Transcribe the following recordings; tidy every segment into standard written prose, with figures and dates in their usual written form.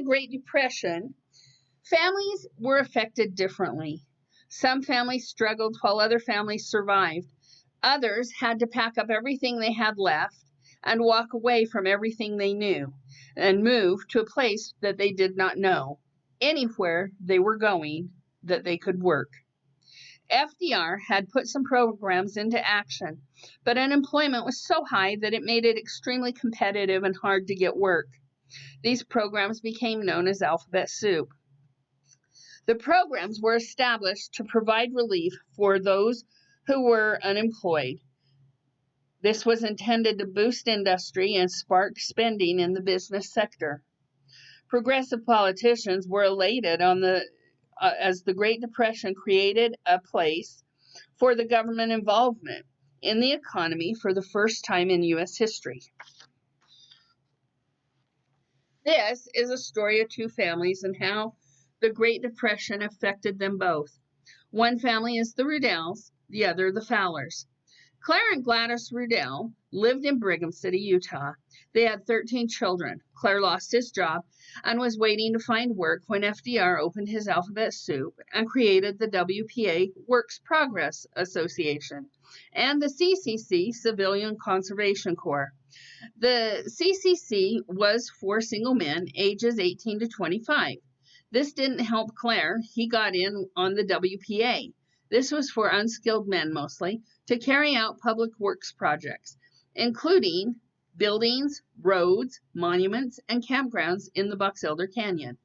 the Great Depression, families were affected differently. Some families struggled while other families survived. Others had to pack up everything they had left and walk away from everything they knew and move to a place that they did not know, anywhere they were going that they could work. FDR had put some programs into action, but unemployment was so high that it made it extremely competitive and hard to get work. These programs became known as alphabet soup. The programs were established to provide relief for those who were unemployed. This was intended to boost industry and spark spending in the business sector. Progressive politicians were elated as the Great Depression created a place for the government involvement in the economy for the first time in U.S. history. This is a story of two families and how the Great Depression affected them both. One family is the Rudels, the other the Fowlers. Claire and Gladys Rudell lived in Brigham City, Utah. They had 13 children. Claire lost his job and was waiting to find work when FDR opened his alphabet soup and created the WPA Works Progress Association and the CCC Civilian Conservation Corps. The CCC was for single men ages 18 to 25. This didn't help Claire. He got in on the WPA. This was for unskilled men mostly, to carry out public works projects, including buildings, roads, monuments, and campgrounds in the Box Elder Canyon.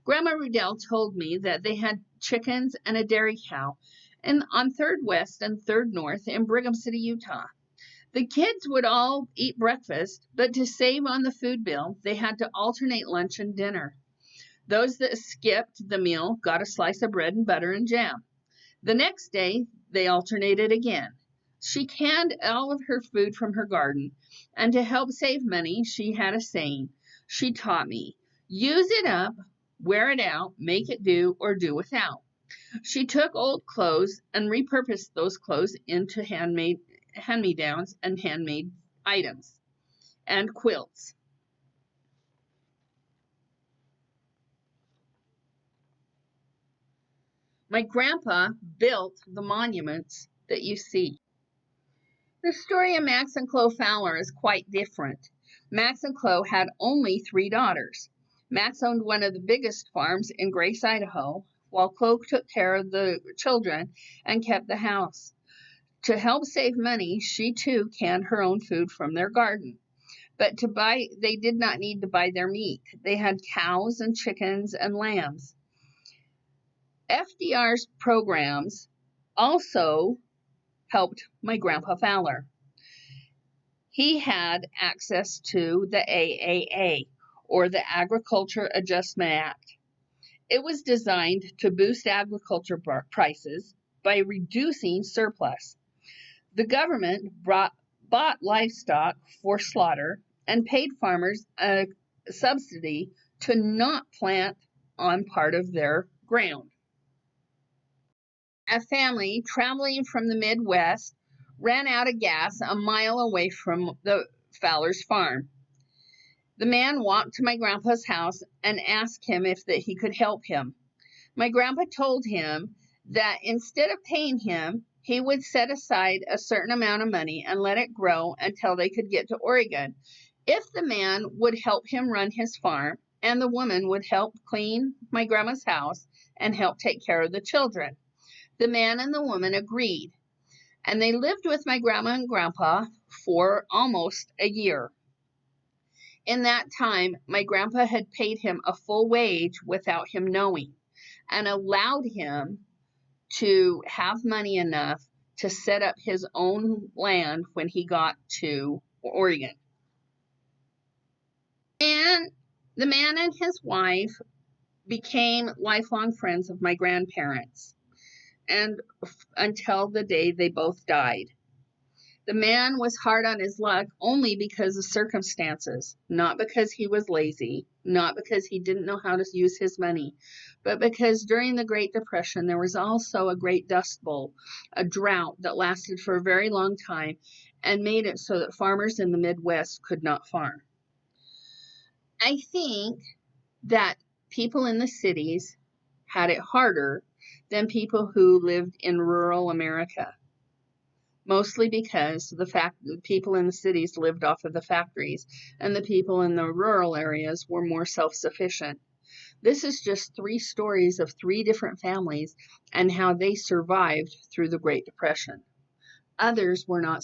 Grandma Rudell told me that they had chickens and a dairy cow on 3rd West and 3rd North in Brigham City, Utah. The kids would all eat breakfast, but to save on the food bill, they had to alternate lunch and dinner. Those that skipped the meal got a slice of bread and butter and jam. The next day, they alternated again. She canned all of her food from her garden, and to help save money, she had a saying. She taught me, use it up, wear it out, make it do, or do without. She took old clothes and repurposed those clothes into hand-me-downs and handmade items, and quilts. My grandpa built the monuments that you see. The story of Max and Chloe Fowler is quite different. Max and Chloe had only 3 daughters. Max owned one of the biggest farms in Grace, Idaho, while Chloe took care of the children and kept the house. To help save money, she too canned her own food from their garden. But they did not need to buy their meat. They had cows and chickens and lambs. FDR's programs also helped my grandpa Fowler. He had access to the AAA, or the Agriculture Adjustment Act. It was designed to boost agriculture prices by reducing surplus. The government bought livestock for slaughter and paid farmers a subsidy to not plant on part of their ground. A family traveling from the Midwest ran out of gas a mile away from the Fowler's farm. The man walked to my grandpa's house and asked him if he could help him. My grandpa told him that instead of paying him, he would set aside a certain amount of money and let it grow until they could get to Oregon. If the man would help him run his farm, and the woman would help clean my grandma's house and help take care of the children. The man and the woman agreed, and they lived with my grandma and grandpa for almost a year. In that time, my grandpa had paid him a full wage without him knowing, and allowed him to have money enough to set up his own land when he got to Oregon. And the man and his wife became lifelong friends of my grandparents, and until the day they both died. The man was hard on his luck only because of circumstances, not because he was lazy, not because he didn't know how to use his money, but because during the Great Depression there was also a great dust bowl, a drought that lasted for a very long time and made it so that farmers in the Midwest could not farm. I think that people in the cities had it harder than people who lived in rural America, mostly because the people in the cities lived off of the factories and the people in the rural areas were more self-sufficient. This is just 3 stories of 3 different families and how they survived through the Great Depression. Others were not